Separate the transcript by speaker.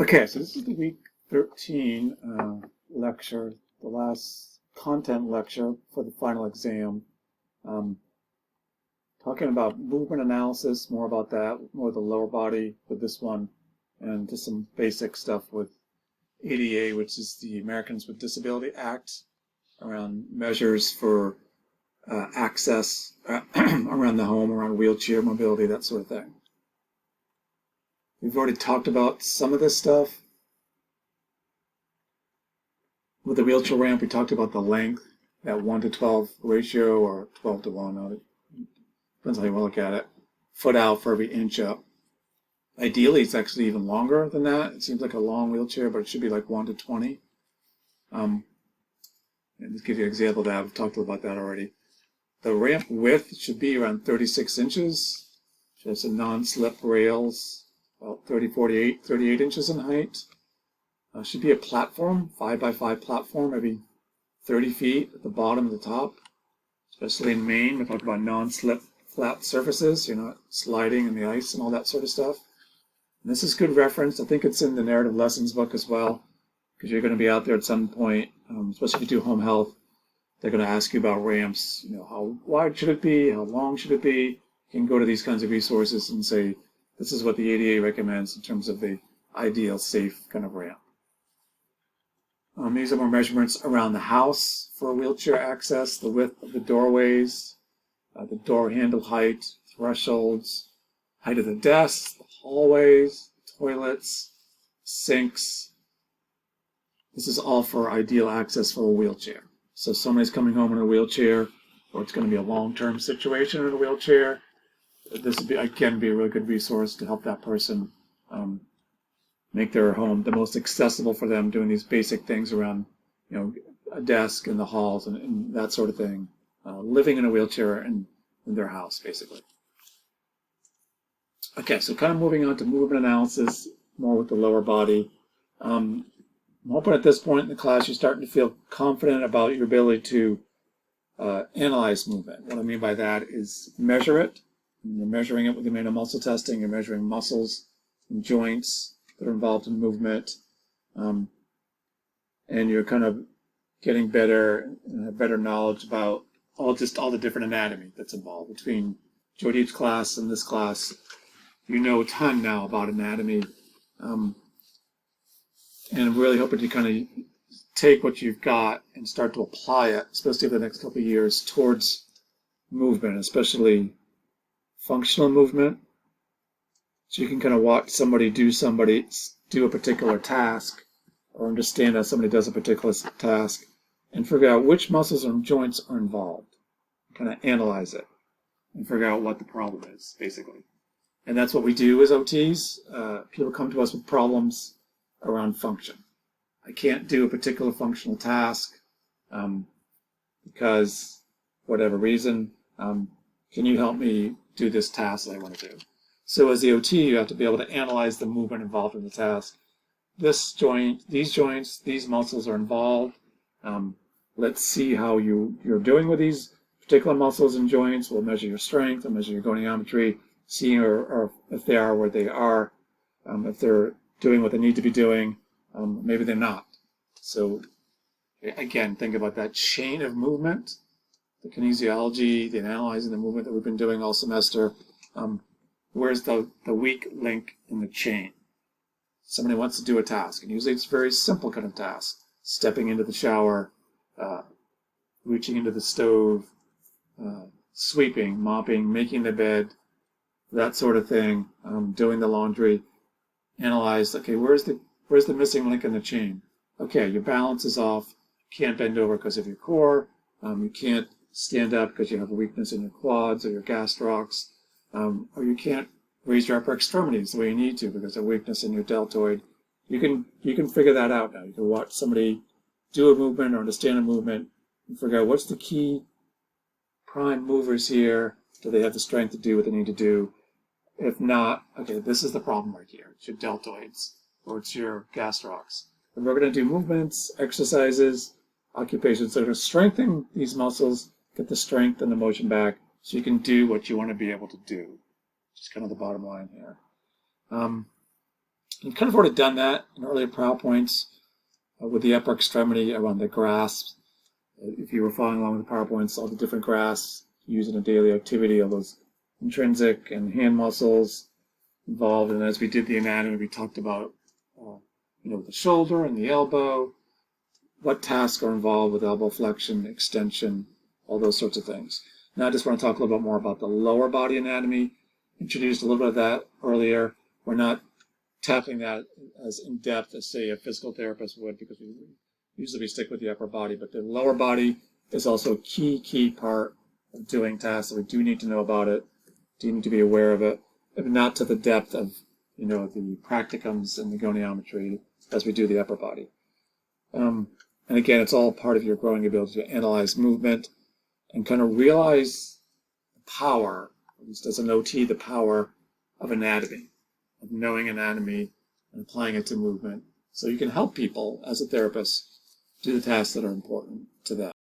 Speaker 1: Okay, so this is the week 13 lecture, the last content lecture for the final exam. Um, Talking about movement analysis, more about that, more the lower body with this one, and just some basic stuff with ADA, which is the Americans with Disability Act, around measures for access around the home, around wheelchair mobility, that sort of thing. We've already talked about some of this stuff. With the wheelchair ramp, we talked about the length, that 1 to 12 ratio, or 12 to 1, depends how you want to look at it. Foot out for every inch up. Ideally, it's actually even longer than that. It seems like a long wheelchair, but it should be like 1 to 20. And just give you an example of that. We've talked about that already. The ramp width should be around 36 inches. Just a non-slip rails, about 38 inches in height. Should be a platform, 5 by 5 platform, maybe 30 feet at the bottom and the top. Especially in Maine, we talk about non-slip flat surfaces, you're not sliding in the ice and all that sort of stuff. And this is good reference. I think it's in the narrative lessons book as well, because you're going to be out there at some point, especially if you do home health. They're going to ask you about ramps. How wide should it be? How long should it be? You can go to these kinds of resources and say, this is what the ADA recommends in terms of the ideal, safe kind of ramp. These are more measurements around the house for wheelchair access, the width of the doorways, the door handle height, thresholds, height of the desks, the hallways, toilets, sinks. This is all for ideal access for a wheelchair. So if somebody's coming home in a wheelchair, or it's going to be a long-term situation in a wheelchair, this would be, again, be a really good resource to help that person make their home the most accessible for them, doing these basic things around, a desk in the halls and that sort of thing. Living in a wheelchair in their house, basically. Okay, so kind of moving on to movement analysis, more with the lower body. I'm hoping at this point in the class you're starting to feel confident about your ability to analyze movement. What I mean by that is measure it. And you're measuring it with the manual muscle testing. You're measuring muscles and joints that are involved in movement. And you're kind of getting better knowledge about all the different anatomy that's involved. Between Jodie's class and this class, you know a ton now about anatomy. And I'm really hoping to kind of take what you've got and start to apply it, especially over the next couple of years, towards movement, especially functional movement. So you can kind of watch somebody do a particular task, or understand how somebody does a particular task, and figure out which muscles and joints are involved. Kind of analyze it and figure out what the problem is, basically. And that's what we do as OTs. People come to us with problems around function. I can't do a particular functional task because whatever reason. Can you help me do this task that I want to do? So as the OT, you have to be able to analyze the movement involved in the task. This joint, these joints, these muscles are involved. Let's see how you're doing with these particular muscles and joints. We'll measure your strength, we'll measure your goniometry, see or if they are where they are, if they're doing what they need to be doing, maybe they're not. So again, think about that chain of movement, the kinesiology, the analyzing the movement that we've been doing all semester. Where's the weak link in the chain? Somebody wants to do a task, and usually it's a very simple kind of task. Stepping into the shower, reaching into the stove, sweeping, mopping, making the bed, that sort of thing, doing the laundry. Analyze, okay, where's the missing link in the chain? Okay, your balance is off. You can't bend over because of your core. You can't stand up because you have a weakness in your quads or your gastrocs. Or you can't raise your upper extremities the way you need to because of weakness in your deltoid. You can figure that out now. You can watch somebody do a movement or understand a movement and figure out what's the key prime movers here. Do they have the strength to do what they need to do? If not, okay, this is the problem right here. It's your deltoids or it's your gastrocs. And we're going to do movements, exercises, occupations that are going to strengthen these muscles, get the strength and the motion back so you can do what you want to be able to do. Just kind of the bottom line here. I've kind of already done that in earlier PowerPoints with the upper extremity around the grasp. If you were following along with the PowerPoints, all the different grasps used in a daily activity, all those intrinsic and hand muscles involved. And as we did the anatomy, we talked about the shoulder and the elbow, what tasks are involved with elbow flexion, extension, all those sorts of things. Now I just want to talk a little bit more about the lower body anatomy. Introduced a little bit of that earlier. We're not tackling that as in depth as, say, a physical therapist would, because usually we stick with the upper body, but the lower body is also a key part of doing tasks, so we do need to know about it, do need to be aware of it, if not to the depth of the practicums and the goniometry as we do the upper body. And again, it's all part of your growing ability to analyze movement and kind of realize the power, at least as an OT, the power of anatomy, of knowing anatomy and applying it to movement, so you can help people as a therapist do the tasks that are important to them.